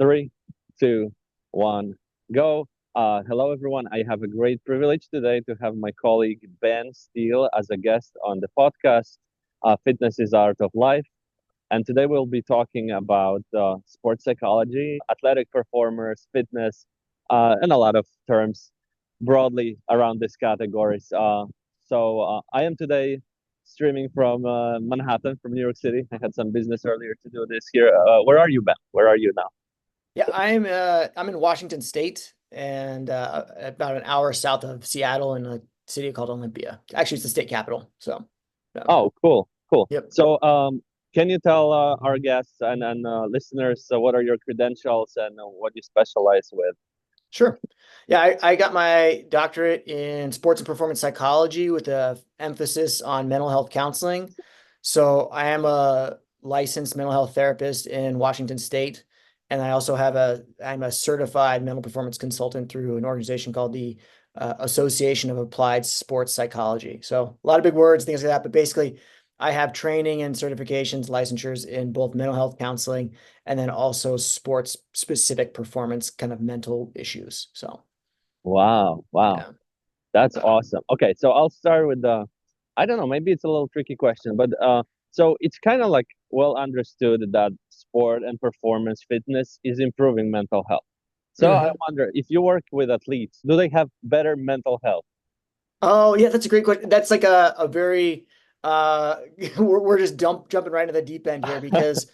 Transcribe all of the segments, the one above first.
Three, two, one, go. Hello, everyone. I have a great privilege today to have my colleague Ben Steele as a guest on the podcast, Fitness is Art of Life. And today we'll be talking about sports psychology, athletic performers, fitness, and a lot of terms broadly around these categories. I am today streaming from Manhattan, from New York City. I had some business earlier to do this here. Where are you, Ben? Where are you now? Yeah, I'm in Washington State and about an hour south of Seattle in a city called Olympia. Actually, it's the state capital. So, yeah. Oh, cool, cool. Yep. Can you tell our guests and listeners what are your credentials and what you specialize with? Sure. Yeah, I got my doctorate in sports and performance psychology with a emphasis on mental health counseling. So I am a licensed mental health therapist in Washington State. And I'm a certified mental performance consultant through an organization called the Association of Applied Sports Psychology. So a lot of big words, things like that. But basically, I have training and certifications, licensures in both mental health counseling and then also sports specific performance kind of mental issues. So, Wow, wow, yeah. that's Um, awesome. Okay, so I'll start with I don't know, maybe it's a little tricky question, but so it's kind of like well understood that sport and performance fitness is improving mental health. So I mhm. wonder if you work with athletes, do they have better mental health? Oh, yeah, that's a great question. That's like a very uh we're just jumping right into the deep end here because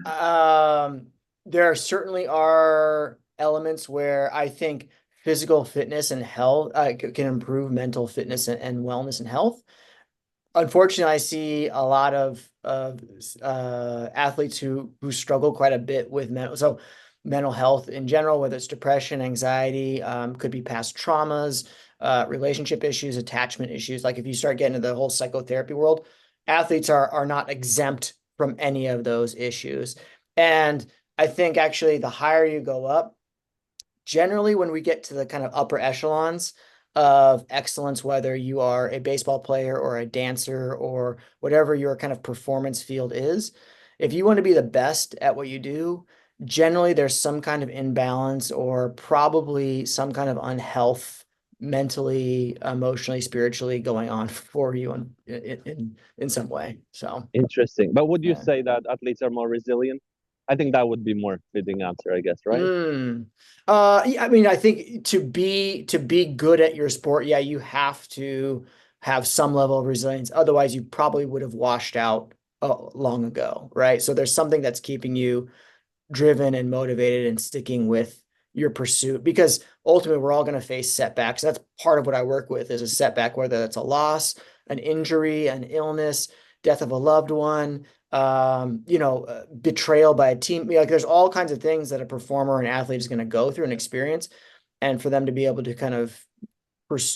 um there certainly are elements where I think physical fitness and health can improve mental fitness and wellness and health. Unfortunately, I see a lot of athletes who struggle quite a bit with mental health in general, whether it's depression, anxiety, could be past traumas, relationship issues, attachment issues. Like if you start getting into the whole psychotherapy world, athletes are not exempt from any of those issues. And I think actually the higher you go up, generally when we get to the kind of upper echelons of excellence, whether you are a baseball player or a dancer or whatever your kind of performance field is, if you want to be the best at what you do, generally there's some kind of imbalance or probably some kind of unhealth mentally, emotionally, spiritually going on for you in some way. So, Interesting. But would you yeah. say that athletes are more resilient? I think that would be more fitting answer, I guess, right? Mm. Yeah, I mean, I think to be good at your sport, yeah, you have to have some level of resilience. Otherwise, you probably would have washed out long ago, right? So there's something that's keeping you driven and motivated and sticking with your pursuit because ultimately we're all going to face setbacks. That's part of what I work with is a setback, whether it's a loss, an injury, an illness, death of a loved one, betrayal by a team. Like there's all kinds of things that a performer or an athlete is going to go through and experience. And for them to be able to kind of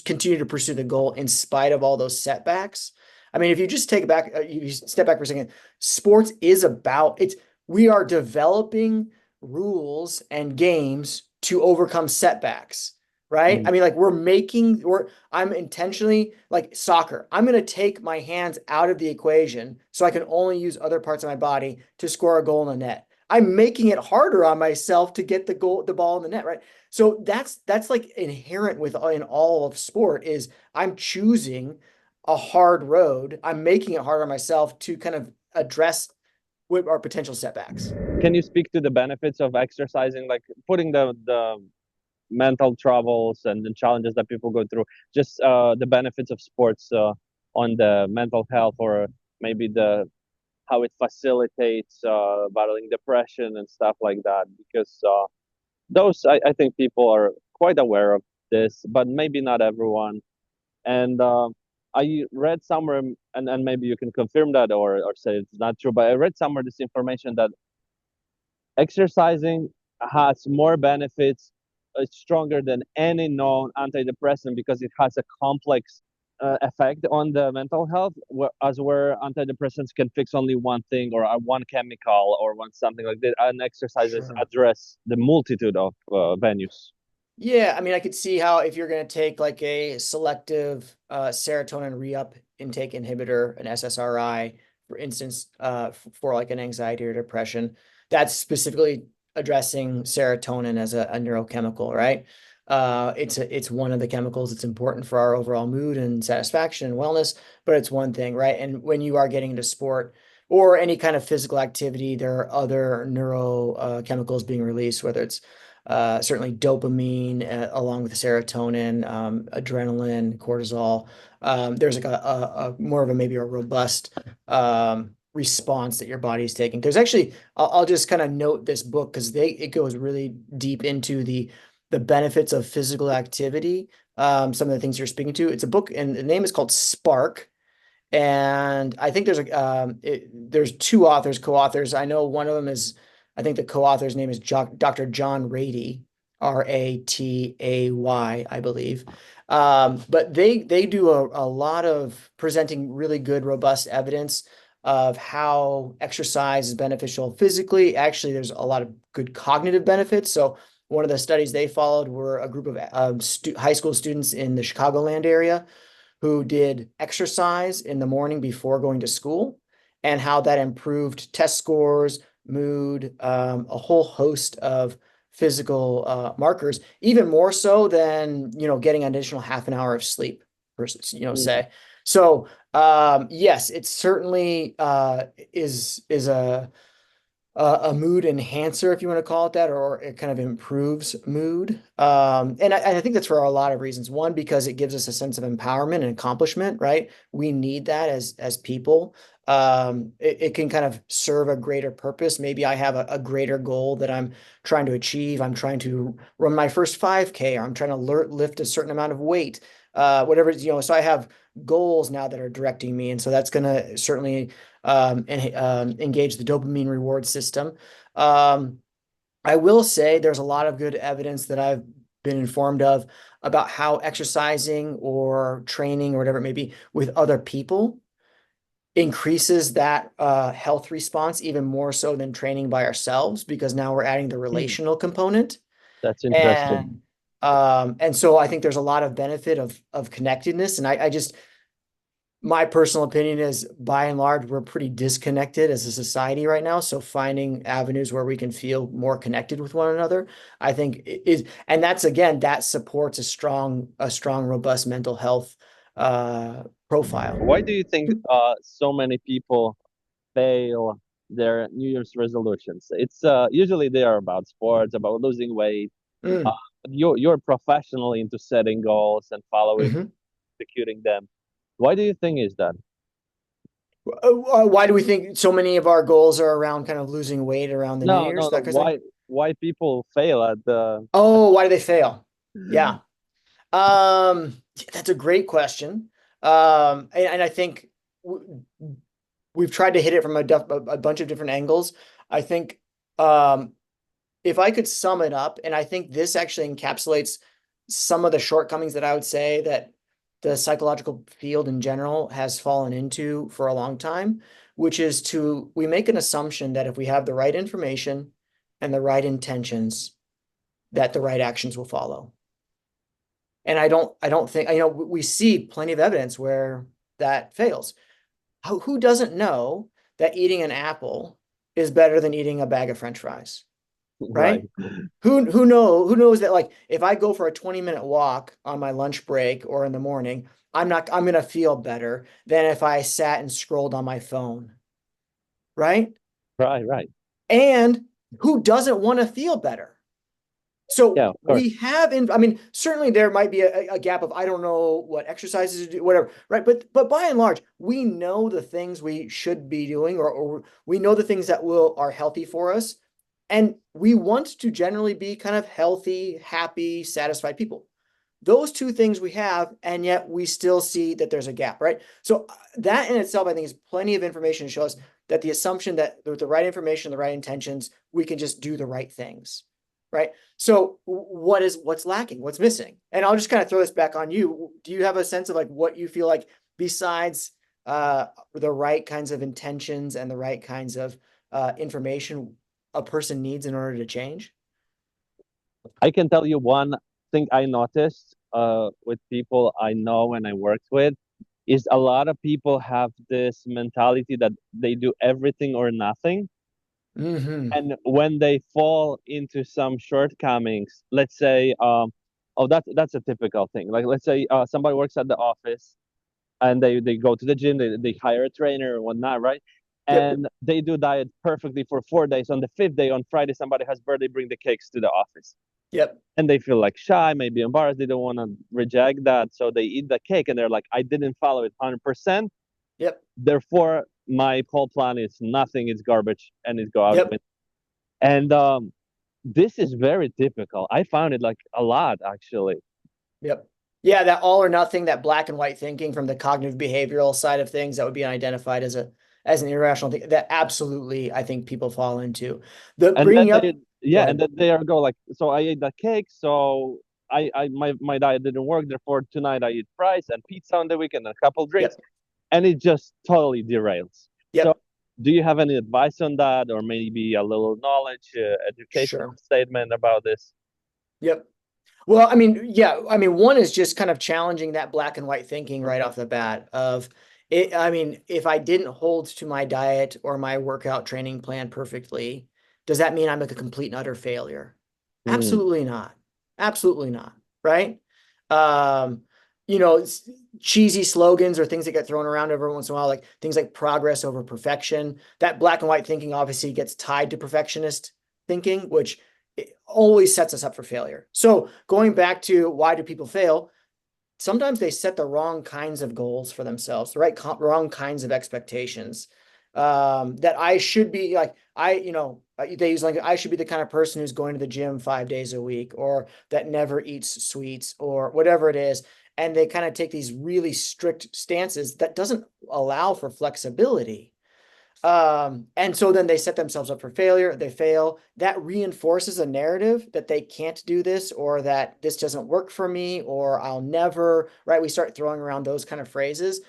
continue to pursue the goal in spite of all those setbacks. I mean, if you just take it back, you step back for a second, sports is about we are developing rules and games to overcome setbacks, right? I Mm. mean, like I'm intentionally like soccer. I'm going to take my hands out of the equation so I can only use other parts of my body to score a goal in the net. I'm making it harder on myself to get the ball in the net, right? So that's like inherent with in all of sport is I'm choosing a hard road. I'm making it harder on myself to kind of address what are potential setbacks. Can you speak to the benefits of exercising, like putting the mental troubles and the challenges that people go through, just the benefits of sports on the mental health, or maybe the how it facilitates battling depression and stuff like that? Because those I think people are quite aware of this, but maybe not everyone. And I read somewhere, and maybe you can confirm that or say it's not true, but I read somewhere this information that exercising has more benefits, stronger than any known antidepressant because it has a complex effect on the mental health, as where antidepressants can fix only one thing or one chemical or one something like that, and exercises Sure. address the multitude of venues. Yeah, I mean, I could see how if you're going to take like a selective serotonin re-up intake inhibitor, an SSRI, for instance, for like an anxiety or depression, that's specifically addressing serotonin as a neurochemical, right? It's one of the chemicals that's important for our overall mood and satisfaction and wellness, but it's one thing, right? And when you are getting into sport or any kind of physical activity, there are other neurochemicals being released, whether it's certainly dopamine along with serotonin, adrenaline, cortisol. There's like a more of a maybe a robust response that your body is taking. There's actually, I'll just kind of note this book because it goes really deep into the benefits of physical activity. Some of the things you're speaking to. It's a book, and the name is called Spark. And I think there's two authors, co-authors. I know one of them is, I think the co-author's name is Dr. John Ratey, Ratay, I believe. But they do a lot of presenting really good, robust evidence of how exercise is beneficial physically. Actually, there's a lot of good cognitive benefits. So one of the studies they followed were a group of high school students in the Chicagoland area who did exercise in the morning before going to school and how that improved test scores, mood, a whole host of physical markers, even more so than, getting an additional half an hour of sleep versus, Mm. say. So, yes, it certainly is a mood enhancer, if you want to call it that, or it kind of improves mood. And I think that's for a lot of reasons. One, because it gives us a sense of empowerment and accomplishment, right? We need that as people. It can kind of serve a greater purpose. Maybe I have a greater goal that I'm trying to achieve. I'm trying to run my first 5K, or I'm trying to lift a certain amount of weight, whatever, so I have goals now that are directing me. And so that's going to certainly and engage the dopamine reward system. Um, I will say there's a lot of good evidence that I've been informed of about how exercising or training or whatever it may be with other people increases that health response even more so than training by ourselves, because now we're adding the Hmm. relational component. That's interesting. And so I think there's a lot of benefit of connectedness. And I just my personal opinion is by and large, we're pretty disconnected as a society right now. So finding avenues where we can feel more connected with one another, I think is, and that's again, that supports a strong, robust mental health profile. Why do you think so many people fail their New Year's resolutions? It's usually they are about sports, about losing weight. Uh, Mm. you're professionally into setting goals and following, Mhm. executing them. Why do you think is that? Why do we think so many of our goals are around kind of losing weight around the New No, Year's, no, that no. kind of thing? Why people fail at the Oh, why do they fail? Yeah. That's a great question. And I think we've tried to hit it from a bunch of different angles. I think um, if I could sum it up, and I think this actually encapsulates some of the shortcomings that I would say that the psychological field in general has fallen into for a long time, which is we make an assumption that if we have the right information and the right intentions, that the right actions will follow. And I don't think, we see plenty of evidence where that fails. Who doesn't know that eating an apple is better than eating a bag of French fries, right? right? Who knows that, like, if I go for a 20-minute walk on my lunch break or in the morning, I'm gonna feel better than if I sat and scrolled on my phone, right? Right, right. And who doesn't want to feel better? So Yeah, of we course. have I mean, certainly there might be a gap of I don't know what exercises to do, whatever, right? But by and large, we know the things we should be doing, or we know the things that will are healthy for us. And we want to generally be kind of healthy, happy, satisfied people. Those two things we have, and yet we still see that there's a gap, right? So that in itself, I think, is plenty of information to show us that the assumption that with the right information, the right intentions, we can just do the right things, right? So what's lacking? What's missing? And I'll just kind of throw this back on you. Do you have a sense of like what you feel like besides the right kinds of intentions and the right kinds of information a person needs in order to change? I can tell you one thing I noticed with people I know and I worked with is a lot of people have this mentality that they do everything or nothing. Hmm. And when they fall into some shortcomings, let's say, oh, that's a typical thing. Like, let's say somebody works at the office and they go to the gym, they hire a trainer and whatnot, right? Yep. And they do diet perfectly for 4 days. On the fifth day, on Friday, somebody has birthday, bring the cakes to the office. Yep. And they feel like shy, maybe embarrassed. They don't want to reject that. So they eat the cake and they're like, I didn't follow it 100%. Yep. Therefore, my whole plan is nothing, it's garbage, and it go out the Yep. window. And this is very typical. I found it like a lot, actually. Yep. Yeah, that all or nothing, that black and white thinking from the cognitive behavioral side of things, that would be identified as an irrational thing that absolutely I think people fall into. The And then bringing up, go yeah, and ahead. then they are go like, so I ate that cake, so my diet didn't work. Therefore, tonight I eat fries and pizza on the weekend and a couple drinks, Yep. and it just totally derails. So, Yep. do you have any advice on that, or maybe a little knowledge, educational Sure. statement about this? Yep. Well, I mean, yeah, I mean, one is just kind of challenging that black and white thinking right Hmm. off the bat of it. I mean, if I didn't hold to my diet or my workout training plan perfectly, does that mean I'm like a complete and utter failure? Hmm. Absolutely not. Absolutely not. Right? Um, you know, cheesy slogans or things that get thrown around every once in a while, like things like progress over perfection. That black and white thinking obviously gets tied to perfectionist thinking, which it always sets us up for failure. So going back to why do people fail? Sometimes they set the wrong kinds of goals for themselves, the wrong kinds of expectations. That I should be like, they use like, I should be the kind of person who's going to the gym 5 days a week, or that never eats sweets, or whatever it is. And they kind of take these really strict stances that doesn't allow for flexibility. And so then they set themselves up for failure. They fail. That reinforces a narrative that they can't do this, or that this doesn't work for me, or I'll never, right? We start throwing around those kind of phrases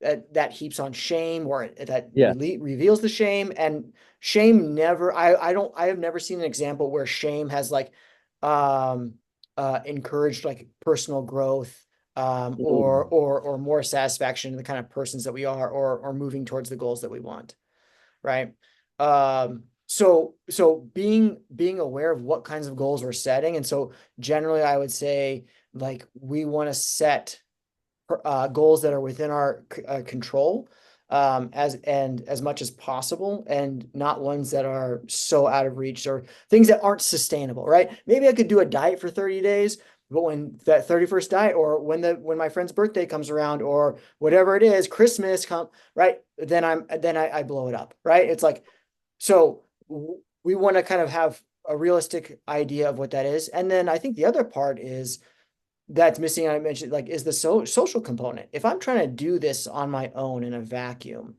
that heaps on shame, or that Yes. reveals the shame. And shame never, I have never seen an example where shame has like, um, encouraged like personal growth, Mm. or more satisfaction in the kind of persons that we are, or moving towards the goals that we want, right? So being aware of what kinds of goals we're setting. And so generally I would say, like, we want to set goals that are within our control, as much as possible, and not ones that are so out of reach, or things that aren't sustainable, right? Maybe I could do a diet for 30 days, but when that 31st diet, or when my friend's birthday comes around, or whatever it is, Christmas come, right? Then I blow it up, right? It's like, so we want to kind of have a realistic idea of what that is. And then I think the other part is that's missing, I mentioned, like, is the social component. If I'm trying to do this on my own in a vacuum,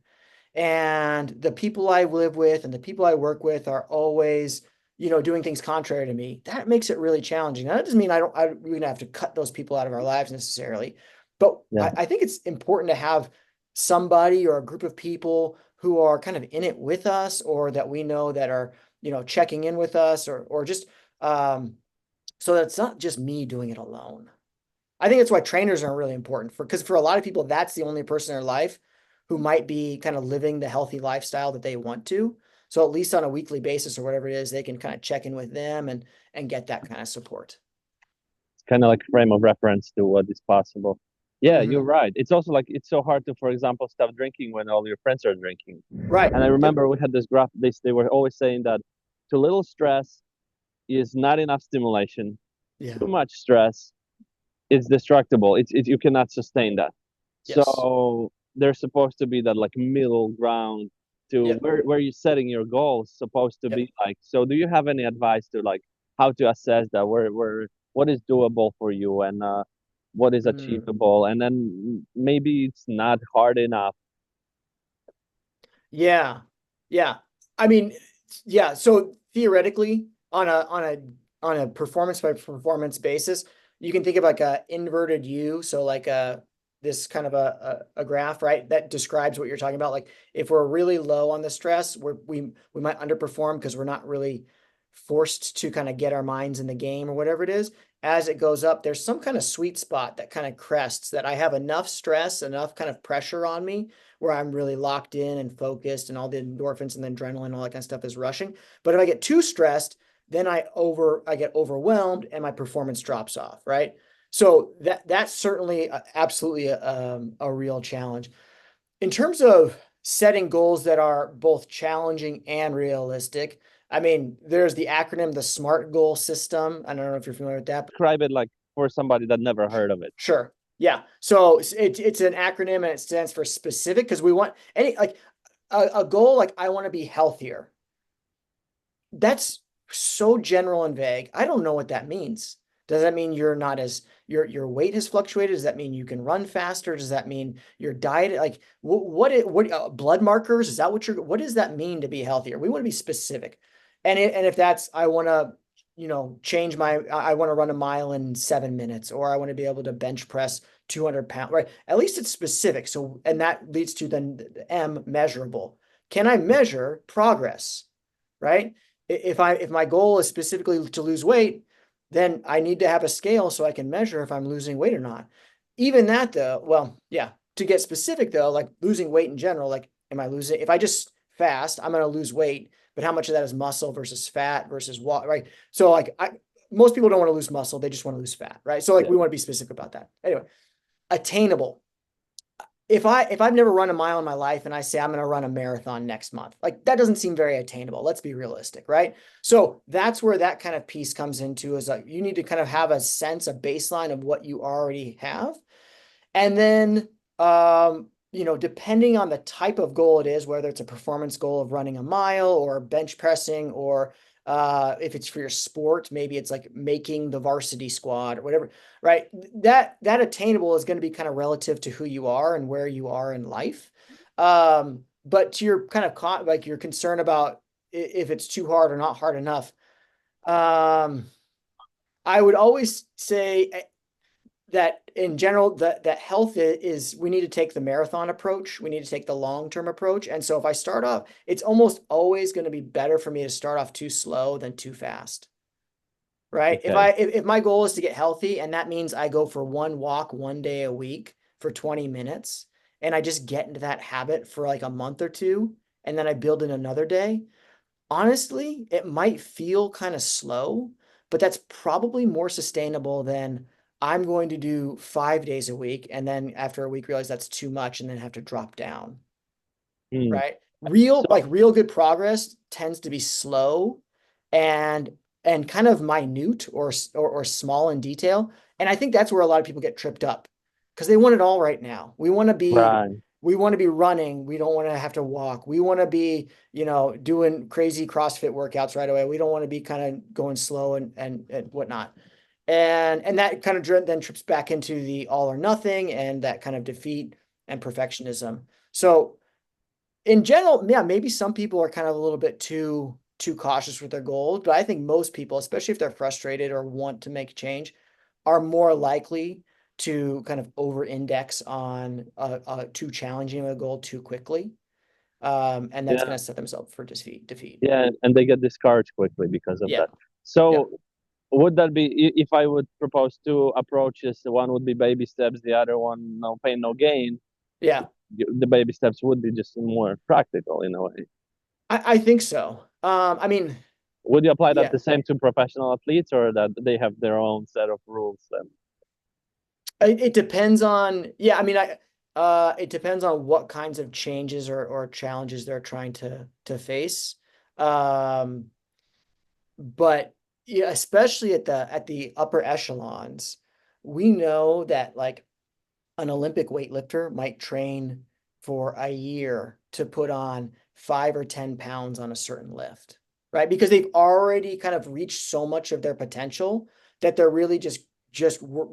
and the people I live with and the people I work with are always, doing things contrary to me, that makes it really challenging. Now, that doesn't mean we're gonna have to cut those people out of our lives necessarily, but Yeah. I think it's important to have somebody or a group of people who are kind of in it with us, or that we know that are, checking in with us, or just, um, so that it's not just me doing it alone. I think that's why trainers are really important, because for a lot of people, that's the only person in their life who might be kind of living the healthy lifestyle that they want to. So at least on a weekly basis or whatever it is, they can kind of check in with them and get that kind of support. It's kind of like frame of reference to what is possible. Yeah, you're Hmm. right. It's also like it's so hard to, for example, stop drinking when all your friends are drinking. Right. And I Yep. remember we had this graph. They were always saying that too little stress is not enough stimulation. Yeah. Too much stress is destructible. You cannot sustain that. Yes. So there's supposed to be that like middle ground to Yep. where you're setting your goals supposed to Yep. be like. So do you have any advice to like how to assess that where what is doable for you and what is Mm. achievable and then maybe it's not hard enough. Yeah. Yeah. I mean, yeah. So theoretically, on a performance by performance basis, you can think of like a inverted U. So like this kind of a graph, right? That describes what you're talking about. Like, if we're really low on the stress, we might underperform because we're not really forced to kind of get our minds in the game or whatever it is. as it goes up, there's some kind of sweet spot that kind of crests that I have enough stress, enough kind of pressure on me where I'm really locked in and focused and all the endorphins and the adrenaline, all that kind of stuff is rushing. But if I get too stressed, then I get overwhelmed and my performance drops off, right? So that's certainly absolutely a real challenge. In terms of setting goals that are both challenging and realistic, I mean, there's the acronym, the SMART goal system. I don't know if you're familiar with that, but Describe it like for somebody that never heard of it. sure. Yeah. So it's an acronym and it stands for specific because we want any like a goal like I want to be healthier. That's so general and vague. I don't know what that means. Does that mean you're not as your weight has fluctuated? Does that mean you can run faster? Does that mean your diet like what blood markers? Is that what does that mean to be healthier? We want to be specific. And if that's I want to, change I want to run a mile in 7 minutes, or I want to be able to bench press 200 pounds, right? At least it's specific. So, and that leads to then the M, measurable. Can I measure progress? Right? If my goal is specifically to lose weight, then I need to have a scale so I can measure if I'm losing weight or not. Even that though, well, yeah, to get specific though, like losing weight in general, like am I losing if I just fast, I'm going to lose weight, but how much of that is muscle versus fat versus what, right? So like most people don't want to lose muscle, they just want to lose fat, right? So like Yeah. we want to be specific about that. Anyway, attainable. If I've never run a mile in my life and I say I'm going to run a marathon next month, like that doesn't seem very attainable. Let's be realistic, right? So that's where that kind of piece comes into is like you need to kind of have a sense, a baseline of what you already have. And then, depending on the type of goal it is, whether it's a performance goal of running a mile or bench pressing, or if it's for your sport, maybe it's like making the varsity squad or whatever, right? That attainable is going to be kind of relative to who you are and where you are in life. But to your kind of like your concern about if it's too hard or not hard enough, um, I would always say that in general that health is we need to take the marathon approach, we need to take the long-term approach. And so if I start off, it's almost always going to be better for me to start off too slow than too fast, right? if Okay. i if, if my goal is to get healthy and that means I go for one walk 1 day a week for 20 minutes and I just get into that habit for like a month or two and then I build in another day, honestly, it might feel kind of slow, but that's probably more sustainable than I'm going to do 5 days a week and then after a week realize that's too much and then have to drop down, Hmm. right? Real So like real good progress tends to be slow and and kind of minute or small in detail. And I think that's where a lot of people get tripped up because they want it all right now. right. We want to be running. We don't want to have to walk. We want to be, doing crazy CrossFit workouts right away. We don't want to be kind of going slow and whatnot. And that kind of then trips back into the all or nothing and that kind of defeat and perfectionism. So in general, yeah, maybe some people are kind of a little bit too cautious with their goals, but I think most people, especially if they're frustrated or want to make change, are more likely to kind of over-index on too challenging of a goal too quickly, and that's Yeah. going to set themselves for defeat. Yeah, and they get discouraged quickly because of Yeah, that. yeah, So would that be if I would propose two approaches? One would be baby steps, the other one no pain, no gain. yeah. The baby steps would be just more practical in a way. I think so. I mean, Would you apply that yeah. the same to professional athletes, or that they have their own set of rules? And It depends on, yeah, I mean, it depends on what kinds of changes or challenges they're trying to face. Um, but yeah, especially at the upper echelons, we know that like an Olympic weightlifter might train for a year to put on 5 or 10 pounds on a certain lift, right? Because they've already kind of reached so much of their potential that they're really just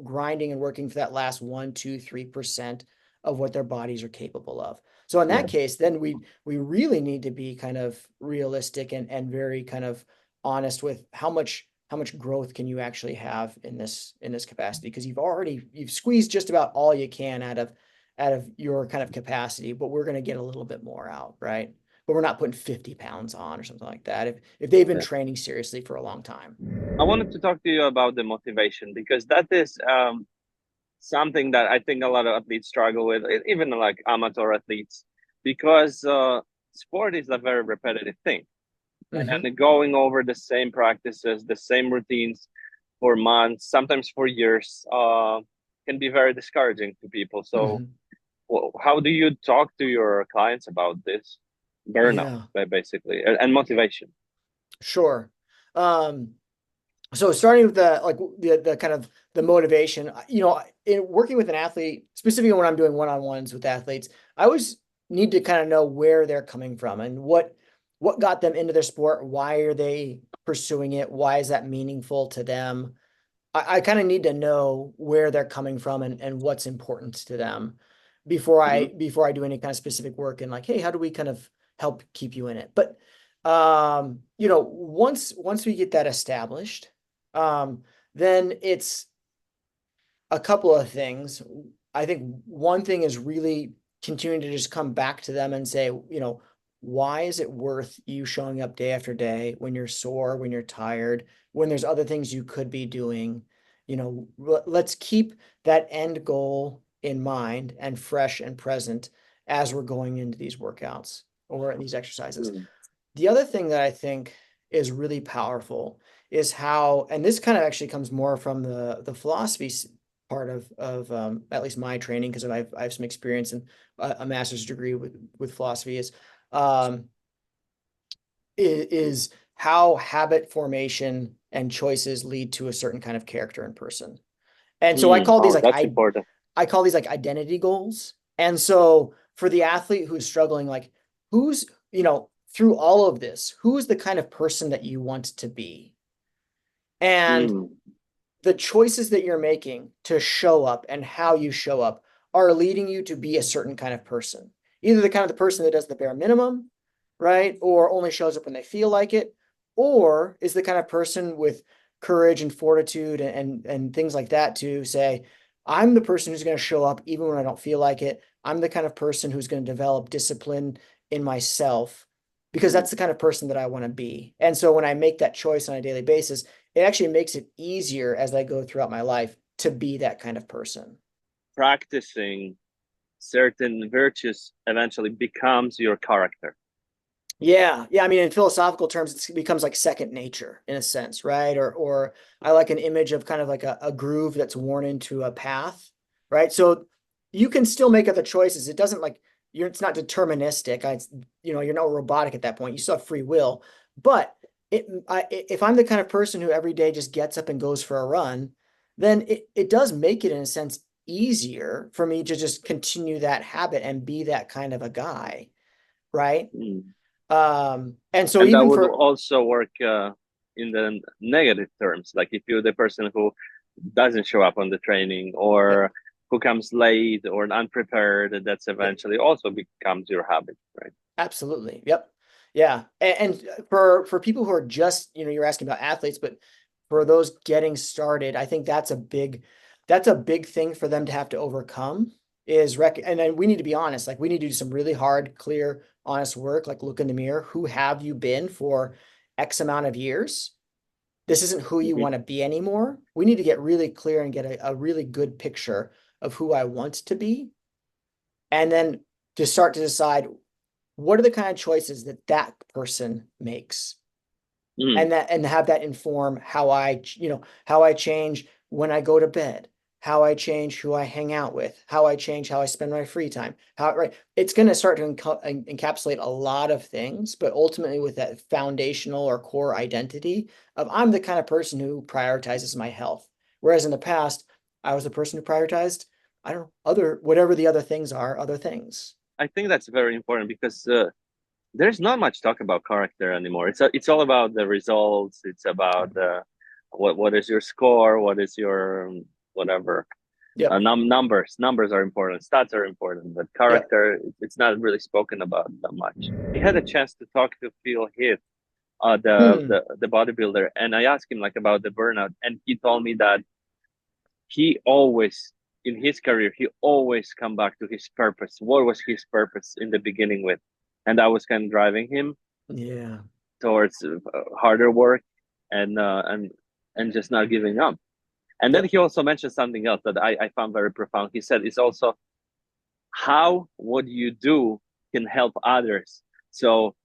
grinding and working for that last 1, 2, 3% of what their bodies are capable of. So in yeah, that case, then we really need to be kind of realistic and very kind of honest with how much growth can you actually have in this capacity, because you've squeezed just about all you can out of your kind of capacity, but we're going to get a little bit more out, right? but we're not putting 50 pounds on or something like that. If they've been Yeah. training seriously for a long time. I wanted to talk to you about the motivation because that is something that I think a lot of athletes struggle with, even like amateur athletes, because sport is a very repetitive thing. Hmm. And going over the same practices, the same routines for months, sometimes for years, can be very discouraging to people. So, Hmm. how do you talk to your clients about this burnout, Yeah, basically, and motivation? sure. Um, so starting with the kind of the motivation, in working with an athlete, specifically when I'm doing one-on-ones with athletes, I always need to kind of know where they're coming from and what got them into their sport. Why are they pursuing it? Why is that meaningful to them? I kind of need to know where they're coming from and what's important to them Hmm. before I do any kind of specific work and like, hey, how do we kind of help keep you in it? But once we get that established, um, then it's a couple of things. I think one thing is really continuing to just come back to them and say, why is it worth you showing up day after day when you're sore, when you're tired, when there's other things you could be doing? Let's keep that end goal in mind and fresh and present as we're going into these workouts or in these exercises. Mm. The other thing that I think is really powerful is how, and this kind of actually comes more from the philosophy part of at least my training, because I have some experience in a master's degree with philosophy, um, is how habit formation and choices lead to a certain kind of character in person. And so Mm. Oh, that's important. I call these like identity goals. And so for the athlete who's struggling, like who's, through all of this, who is the kind of person that you want to be? And Mm. the choices that you're making to show up and how you show up are leading you to be a certain kind of person. Either the kind of the person that does the bare minimum, right? Or only shows up when they feel like it, or is the kind of person with courage and fortitude and things like that to say, I'm the person who's going to show up even when I don't feel like it. I'm the kind of person who's going to develop discipline in myself because Mm. that's the kind of person that I want to be. And so when I make that choice on a daily basis, it actually makes it easier as I go throughout my life to be that kind of person. Practicing certain virtues eventually becomes your character. Yeah, yeah. I mean, in philosophical terms, it becomes like second nature in a sense, right? Or I like an image of kind of like a groove that's worn into a path, right? So you can still make other choices. It doesn't like it's not deterministic. You're not robotic at that point. You still have free will. But if I'm the kind of person who every day just gets up and goes for a run, then it does make it in a sense easier for me to just continue that habit and be that kind of a guy, right? Mm. And so And that even would for, also work in the negative terms, like if you're the person who doesn't show up on the training yep, or who comes late or unprepared, that's yep, eventually also becomes your habit, right? absolutely. Yep. Yeah. And for people who are just, you're asking about athletes, but for those getting started, I think that's a big thing for them to have to overcome and then we need to be honest, like we need to do some really hard, clear, honest work, like look in the mirror. Who have you been for X amount of years? This isn't who you Hmm. want to be anymore. We need to get really clear and get a really good picture of who I want to be. And then to start to decide what are the kind of choices that that person makes Mm. and have that inform how I change when I go to bed, how I change who I hang out with, how I change how I spend my free time. Right, it's going to start to encapsulate a lot of things, but ultimately with that foundational or core identity of I'm the kind of person who prioritizes my health, whereas in the past I was the person who prioritized, I don't know, other whatever the other things are, other things. I think that's very important because there's not much talk about character anymore. It's all about the results. It's about what is your score, what is your whatever. Yep. Numbers are important, stats are important, but Yep. character, it's not really spoken about that much. I had a chance to talk to Phil Heath, Hmm. the bodybuilder, and I asked him like about the burnout, and he told me that he always in his career he always come back to his purpose. What was his purpose in the beginning with? and that was kind of driving him Yeah. towards harder work and uh, and and just not giving up. And then Yep. he also mentioned something else that I found very profound. He said it's also how what you do can help others. So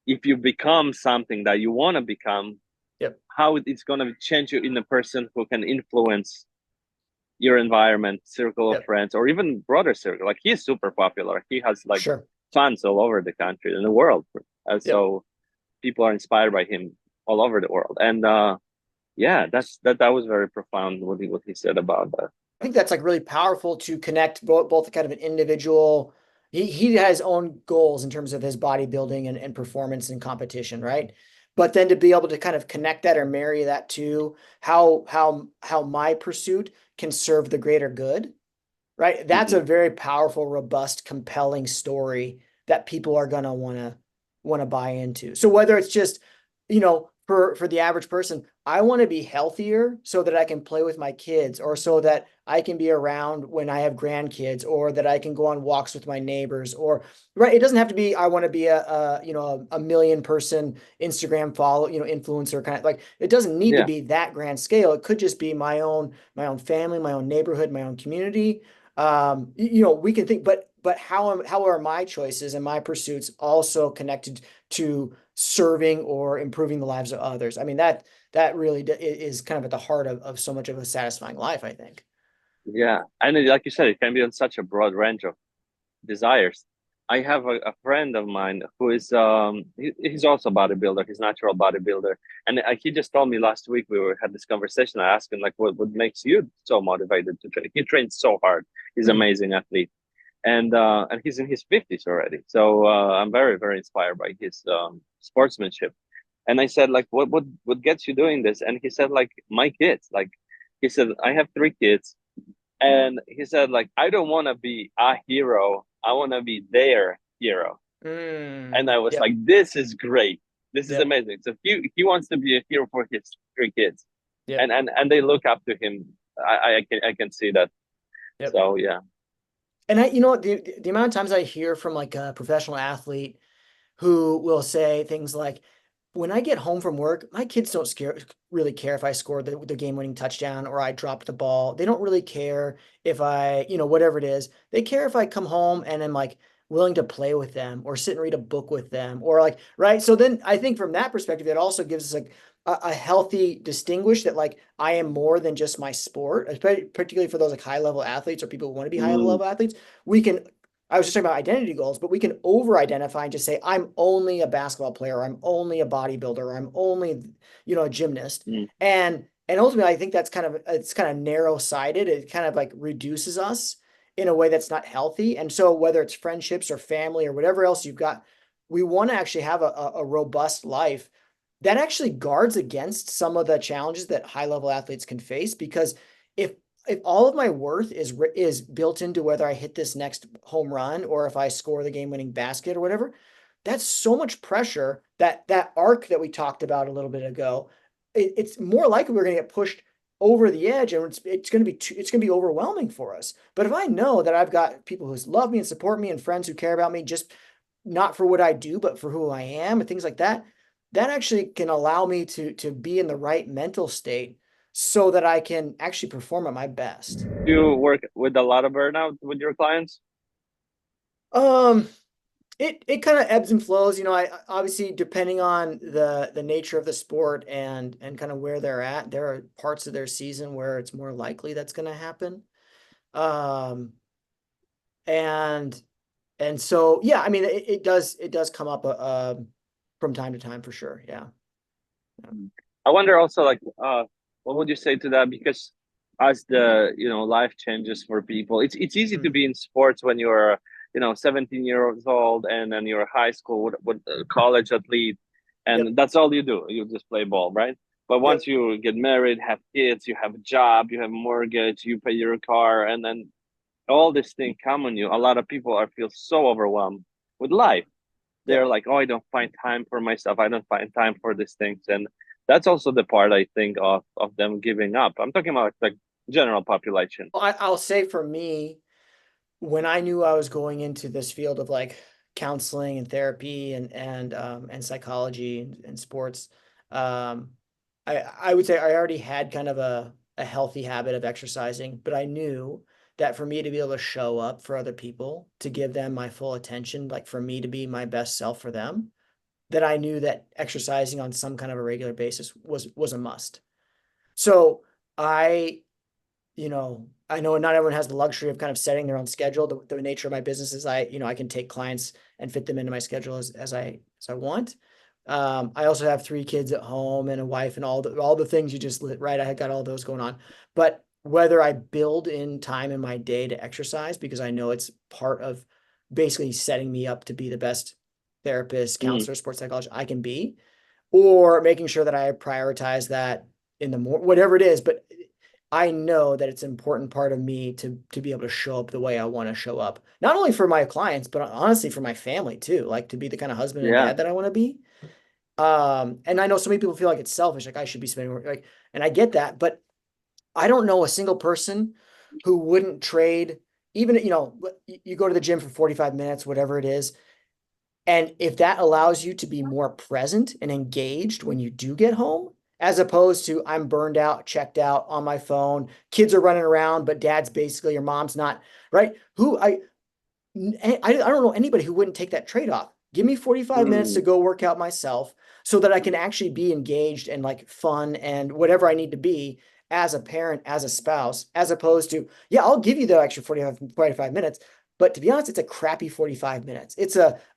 if you become something that you want to become, Yep. how it's going to change you in a person who can influence your environment, circle of Yep. friends, or even broader circle. Like he's super popular. He has like Sure. fans all over the country and the world. Yep. So people are inspired by him all over the world. And yeah, that was very profound what he said about that. I think that's like really powerful to connect both kind of an individual. He has his own goals in terms of his bodybuilding and performance and competition, right? But then to be able to kind of connect that or marry that to how my pursuit can serve the greater good, right? That's a Hmm. very powerful, robust, compelling story that people are gonna wanna buy into. So whether it's just, for the average person, I want to be healthier so that I can play with my kids, or so that I can be around when I have grandkids, or that I can go on walks with my neighbors, or right. It doesn't have to be I want to be a million person Instagram follow, influencer kind of like it doesn't need to Yeah, be that grand scale. It could just be my own family, my own neighborhood, my own community. We can think, but how are my choices and my pursuits also connected to serving or improving the lives of others? I mean, that really is kind of at the heart of so much of a satisfying life, I think. yeah. And like you said, it can be on such a broad range of desires. I have a friend of mine who is he's also a bodybuilder. He's a natural bodybuilder, and he just told me last week had this conversation. I asked him like, what makes you so motivated to train? He trains so hard. He's an Hmm. amazing athlete, and he's in his 50s already. So I'm very very inspired by his sportsmanship. And I said like, what gets you doing this? And he said like my kids. Like he said, I have three kids and he said, like, I don't want to be a hero. I want to be their hero. And I was Yep. like, this is great. This is Yep. amazing. So he wants to be a hero for his three kids. Yep. And they look up to him. I can see that. Yep. So yeah. And the amount of times I hear from like a professional athlete who will say things like, when I get home from work, my kids don't really care if I scored the game-winning touchdown or I dropped the ball. They don't really care if I, whatever it is. They care if I come home and I'm like willing to play with them or sit and read a book with them or like, right? So then I think from that perspective, it also gives us like a healthy distinguish that like I am more than just my sport, particularly for those like high level athletes or people who want to be high Mm, level athletes. We can I was just talking about identity goals, but we can over identify and just say, I'm only a basketball player, or I'm only a bodybuilder, or I'm only, a gymnast. mm, And ultimately, I think it's kind of narrow sided. It kind of like reduces us in a way that's not healthy. And so whether it's friendships or family or whatever else you've got, we want to actually have a robust life that actually guards against some of the challenges that high level athletes can face. Because if if all of my worth is built into whether I hit this next home run or if I score the game-winning basket or whatever, that's so much pressure that arc that we talked about a little bit ago. It's more likely we're going to get pushed over the edge, and it's going to be it's going to be overwhelming for us. But if I know that I've got people who love me and support me and friends who care about me, just not for what I do, but for who I am and things like that, that actually can allow me to be in the right mental state so that I can actually perform at my best. do you work with a lot of burnout with your clients? Um, it kind of ebbs and flows, I obviously depending on the nature of the sport and kind of where they're at. There are parts of their season where it's more likely that's going to happen. Um, and and so yeah, I mean it does come up from time to time for sure. Yeah. Yeah. I wonder also like what would you say to that? Because as the life changes for people, it's easy to Mm, be in sports when you're 17 years old and then you're high school with a college athlete yep. and that's all you do. You just play ball, right? But Yep. once you get married, have kids, you have a job, you have a mortgage, you pay your car, and then all this thing come on you. A lot of people are feel so overwhelmed with life. They're Yep. like, oh, I don't find time for myself. I don't find time for these things, and that's also the part I think of them giving up. I'm talking about like general population. Well, I'll say for me, when I knew I was going into this field of like counseling and therapy and psychology and sports, um, I would say I already had kind of a healthy habit of exercising, but I knew that for me to be able to show up for other people, to give them my full attention, like for me to be my best self for them, that I knew that exercising on some kind of a regular basis was a must. So I I know not everyone has the luxury of kind of setting their own schedule. The nature of my business is I can take clients and fit them into my schedule as I want. I also have 3 kids at home and a wife and all the things you just lit, right? I got all those going on. But whether I build in time in my day to exercise, because I know it's part of basically setting me up to be the best therapist, Mm, counselor, sports psychologist I can be, or making sure that I prioritize that in the more whatever it is. But I know that it's an important part of me to be able to show up the way I want to show up, not only for my clients, but honestly for my family too, like to be the kind of husband and yeah, dad that I want to be. And I know so many people feel like it's selfish, like I should be spending like, and I get that, but I don't know a single person who wouldn't trade, even, you go to the gym for 45 minutes, whatever it is, and if that allows you to be more present and engaged when you do get home, as opposed to I'm burned out, checked out on my phone, kids are running around, but dad's basically, or mom's not, right? I don't know anybody who wouldn't take that trade-off. Give me 45 minutes to mm, go work out myself so that I can actually be engaged and like fun and whatever I need to be as a parent, as a spouse, as opposed to, yeah, I'll give you the extra 45 minutes. But to be honest, it's a crappy 45 minutes.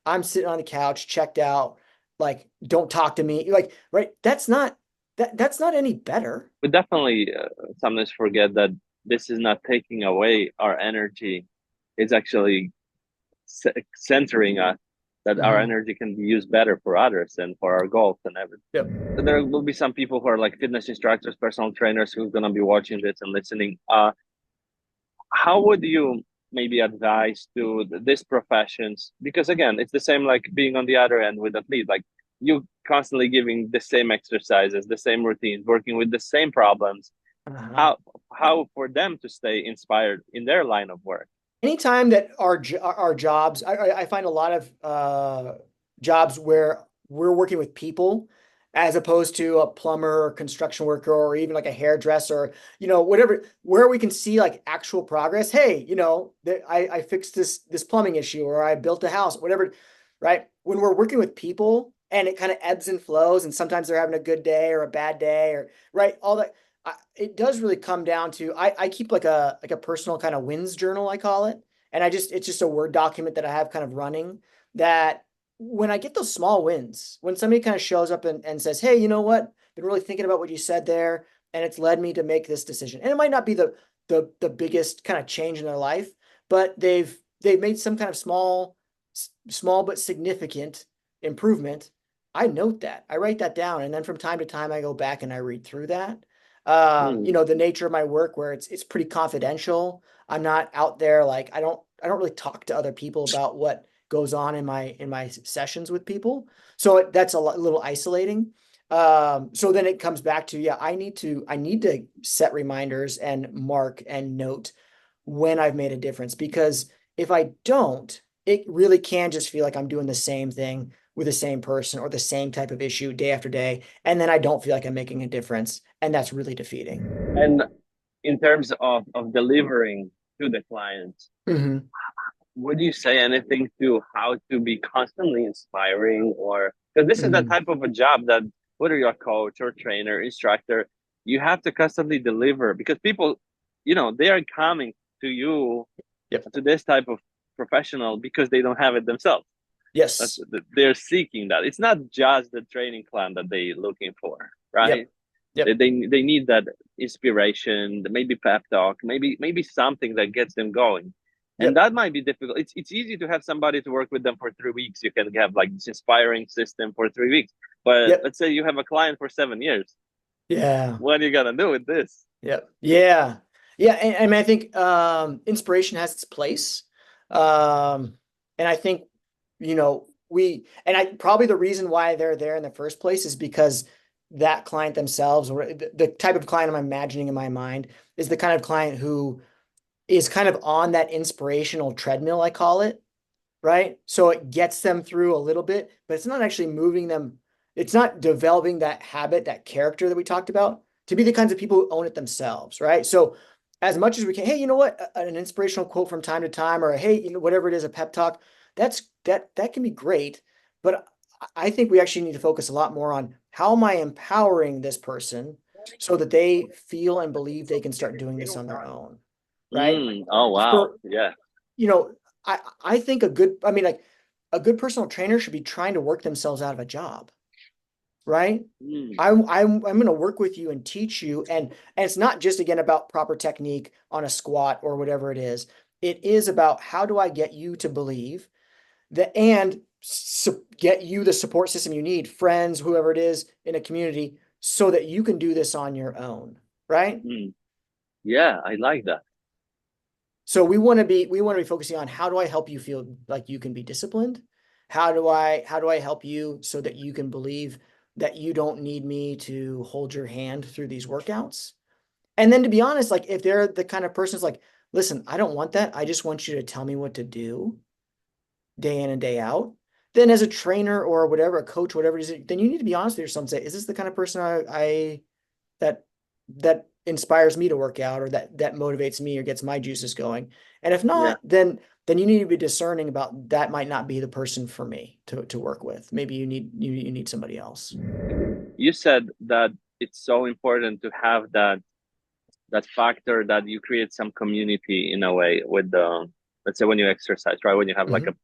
I'm sitting on the couch, checked out, like, don't talk to me. Like, right. That's not any better. we definitely sometimes forget that this is not taking away our energy. It's actually centering us, that our Mhm. energy can be used better for others and for our goals and everything. Yep. There will be some people who are like fitness instructors, personal trainers who's gonna be watching this and listening. How would you maybe advise to these professions? Because again, it's the same like being on the other end with athlete. Like you constantly giving the same exercises, the same routines, working with the same problems. Uh-huh. How for them to stay inspired in their line of work? Anytime that our jobs, I find a lot of jobs where we're working with people as opposed to a plumber or construction worker or even like a hairdresser, whatever, where we can see like actual progress. Hey, I fixed this plumbing issue or I built a house, whatever, right? When we're working with people and it kind of ebbs and flows, and sometimes they're having a good day or a bad day, or right, all that it does really come down to I keep like a personal kind of wins journal, I call it. And it's just a Word document that I have kind of running, that when I get those small wins, when somebody kind of shows up and says, hey, you know what? Been really thinking about what you said there, and it's led me to make this decision. And it might not be the biggest kind of change in their life, but they've made some kind of small but significant improvement. I note that. I write that down. And then from time to time I go back and I read through that. Hmm. The nature of my work where it's pretty confidential. I'm not out there, like I don't really talk to other people about what goes on in my sessions with people. So that's a little isolating. So then it comes back to, yeah, I need to set reminders and mark and note when I've made a difference, because if I don't, it really can just feel like I'm doing the same thing with the same person or the same type of issue day after day. And then I don't feel like I'm making a difference. And that's really defeating. And in terms of delivering to the clients, Hmm. would you say anything to how to be constantly inspiring? Or because this is the Hmm. type of a job that whether you're a coach or trainer, instructor, you have to constantly deliver because people, they are coming to you, Yep. to this type of professional because they don't have it themselves. Yes. They're seeking that. It's not just the training plan that they're looking for, right? Yep. They, Yep. they they need that inspiration, maybe pep talk, maybe something that gets them going. And Yep. that might be difficult. It's easy to have somebody to work with them for 3 weeks. You can have like this inspiring system for 3 weeks. But Yep. let's say you have a client for 7 years. Yeah. What are you gonna do with this? Yep. Yeah. Yeah. And I mean, I think inspiration has its place. And I think, and I probably the reason why they're there in the first place is because that client themselves, or the type of client I'm imagining in my mind, is the kind of client who is kind of on that inspirational treadmill, I call it, right? So it gets them through a little bit, but it's not actually moving them. It's not developing that habit, that character that we talked about to be the kinds of people who own it themselves, right? So as much as we can, hey, you know what? An inspirational quote from time to time, or hey, you know, whatever it is, a pep talk, that can be great. But I think we actually need to focus a lot more on how am I empowering this person so that they feel and believe they can start doing this on their own, right? Oh, wow. For Yeah. you know, I think I mean, like a good personal trainer should be trying to work themselves out of a job, right? Mm, I'm going to work with you and teach you, and it's not just again about proper technique on a squat or whatever it is. It is about how do I get you to believe that and get you the support system you need, friends, whoever it is in a community, so that you can do this on your own, right? mm. Yeah, I like that. So we want to be focusing on how do I help you feel like you can be disciplined? How do I help you so that you can believe that you don't need me to hold your hand through these workouts? And then to be honest, like if they're the kind of person's like, listen, I don't want that. I just want you to tell me what to do day in and day out. Then as a trainer or whatever, a coach, whatever it is, then you need to be honest with yourself and say, is this the kind of person I that that inspires me to work out or that motivates me or gets my juices going. And if Yeah. not, then you need to be discerning about that might not be the person for me to work with. Maybe you need somebody else. You said that it's so important to have that factor that you create some community in a way with the, let's say when you exercise, right? When you have like a Mhm.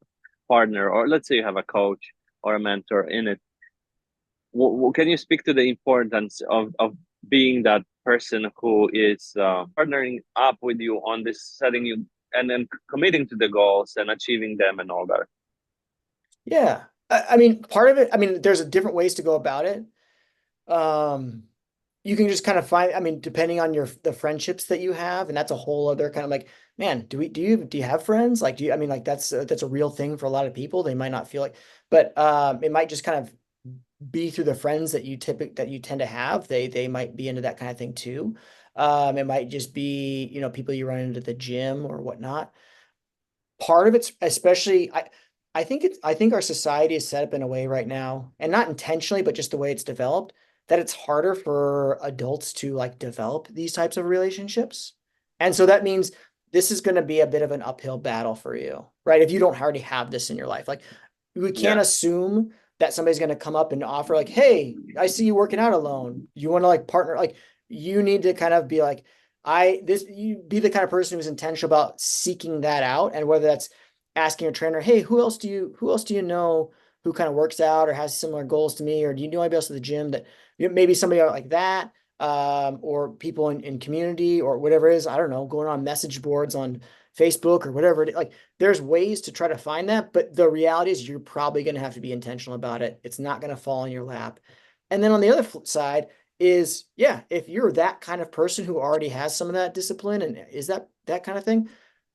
partner, or let's say you have a coach or a mentor in it. Can you speak to the importance of being that person who is partnering up with you on this, setting you and then committing to the goals and achieving them and all that? Yeah. I mean, part of it, I mean, there's different ways to go about it. Um, you can just kind of find, I mean, depending on the friendships that you have, and that's a whole other kind of like, man, do you have friends? Like, I mean, like that's a real thing for a lot of people. They might not feel like, but it might just kind of be through the friends that you tend to have. They might be into that kind of thing too. It might just be, you know, people you run into at the gym or whatnot. Part of it's especially I think our society is set up in a way right now, and not intentionally, but just the way it's developed, that it's harder for adults to like develop these types of relationships. And so that means this is going to be a bit of an uphill battle for you, right? If you don't already have this in your life. Like we can't Yeah. assume that somebody's going to come up and offer like, "Hey, I see you working out alone. You want to like partner?" Like you need to kind of be like, you be the kind of person who's intentional about seeking that out, and whether that's asking your trainer, "Hey, who else do you know who kind of works out or has similar goals to me, or do you know anybody else at the gym that maybe somebody like that, or people in community or whatever it is, I don't know, going on message boards on Facebook or whatever it is. Like there's ways to try to find that, but the reality is you're probably going to have to be intentional about it. It's not going to fall in your lap. And then on the other side is, yeah, if you're that kind of person who already has some of that discipline and is that kind of thing,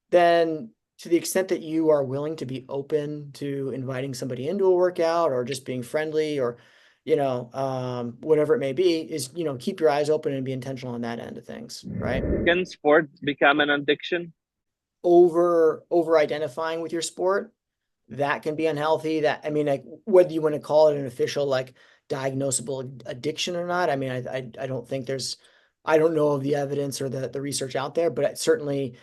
then to the extent that you are willing to be open to inviting somebody into a workout or just being friendly or whatever it may be, is keep your eyes open and be intentional on that end of things, right? Can sport become an addiction? Over identifying with your sport, that can be unhealthy. That, I mean, like whether you want to call it an official like diagnosable addiction or not, I mean, I don't think I don't know of the evidence or the research out there, but it certainly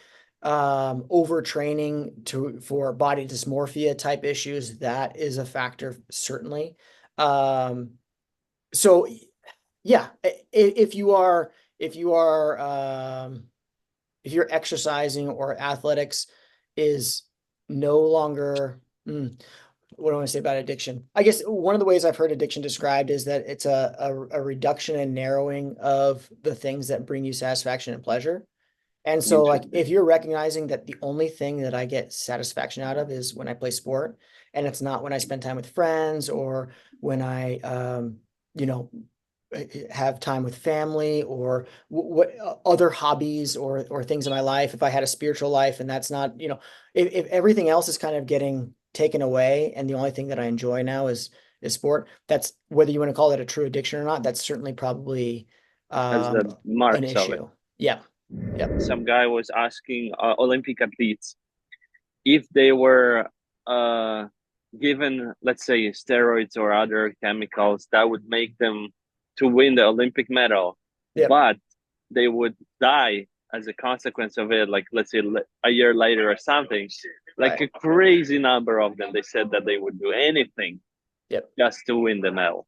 overtraining for body dysmorphia type issues, that is a factor, certainly. Um, so yeah, if you are if you're exercising or athletics is no longer what do I want to say about addiction? I guess one of the ways I've heard addiction described is that it's a reduction and narrowing of the things that bring you satisfaction and pleasure. And so, like, Interesting. if you're recognizing that the only thing that I get satisfaction out of is when I play sport, and it's not when I spend time with friends or when I, you know, have time with family or what other hobbies or things in my life. If I had a spiritual life and that's not, if everything else is kind of getting taken away and the only thing that I enjoy now is sport, that's whether you want to call it a true addiction or not, that's certainly probably That's um, the an marks of it. issue. Yeah. Yep. Some guy was asking Olympic athletes if they were given, let's say, steroids or other chemicals that would make them to win the Olympic medal, Yep. but they would die as a consequence of it, like let's say a year later or something. Like Right. a crazy number of them, they said that they would do anything Yep. just to win the medal.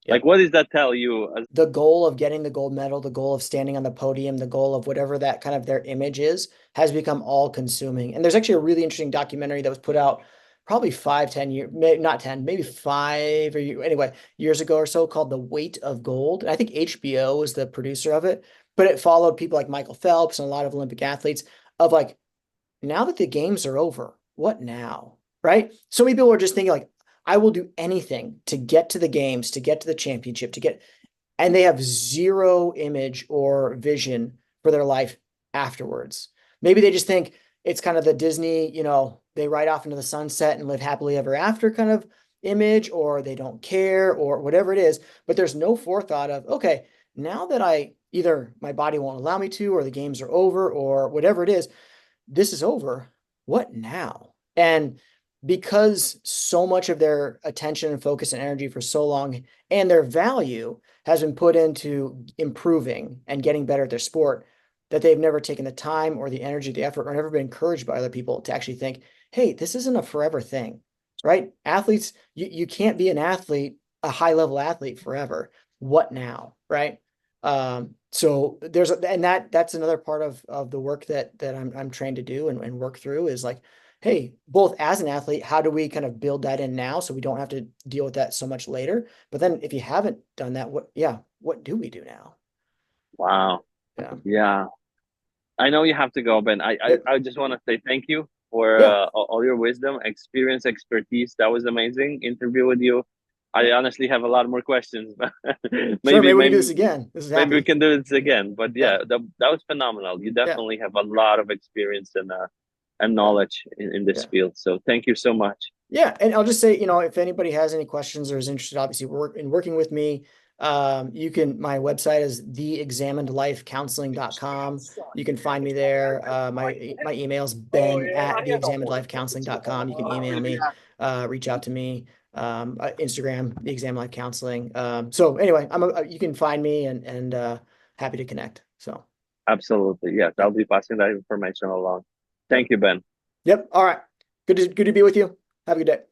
Like, Yep. what does that tell you? The goal of getting the gold medal, the goal of standing on the podium, the goal of whatever that kind of their image is, has become all consuming. And there's actually a really interesting documentary that was put out probably 5, 10 years, maybe not 10, maybe 5 or anyway, years ago or so, called The Weight of Gold. And I think HBO was the producer of it, but it followed people like Michael Phelps and a lot of Olympic athletes of like, now that the games are over, what now? Right? So many people are just thinking like, I will do anything to get to the games, to get to the championship, to get, and they have zero image or vision for their life afterwards. Maybe they just think it's kind of the Disney, they ride off into the sunset and live happily ever after kind of image, or they don't care, or whatever it is. But there's no forethought of, okay, now that I either my body won't allow me to, or the games are over, or whatever it is, this is over. What now? And because so much of their attention and focus and energy for so long and their value has been put into improving and getting better at their sport, that they've never taken the time or the energy, the effort, or never been encouraged by other people to actually think, hey, this isn't a forever thing, right? Athletes, you can't be an athlete, a high level athlete forever. What now, right? So there's and that's another part of the work that I'm trained to do and work through is like, hey, both as an athlete, how do we kind of build that in now so we don't have to deal with that so much later? But then if you haven't done that, what do we do now? Wow. Yeah. Yeah. I know you have to go, Ben. Yep. I just want to say thank you for Yeah. all your wisdom, experience, expertise. That was amazing interview with you. I Yeah. honestly have a lot more questions, but Sure. Maybe we can do maybe this again. This is maybe we happy. can do this again. But Yeah. yeah, that was phenomenal. You Yeah. definitely have a lot of experience and Yeah. knowledge in this Yeah. field. So thank you so much. Yeah, and I'll just say, if anybody has any questions or is interested, obviously, in working with me, you can, my website is theexaminedlifecounseling.com. You can find me there. My email is ben@theexaminedlifecounseling.com. You can email me, reach out to me, Instagram, The Examined Life Counseling. So anyway, you can find me and happy to connect. So, Absolutely. Yes, yeah, I'll be passing that information along. yep, Thank you, Ben. yep. All right. Good to be with you. Have a good day.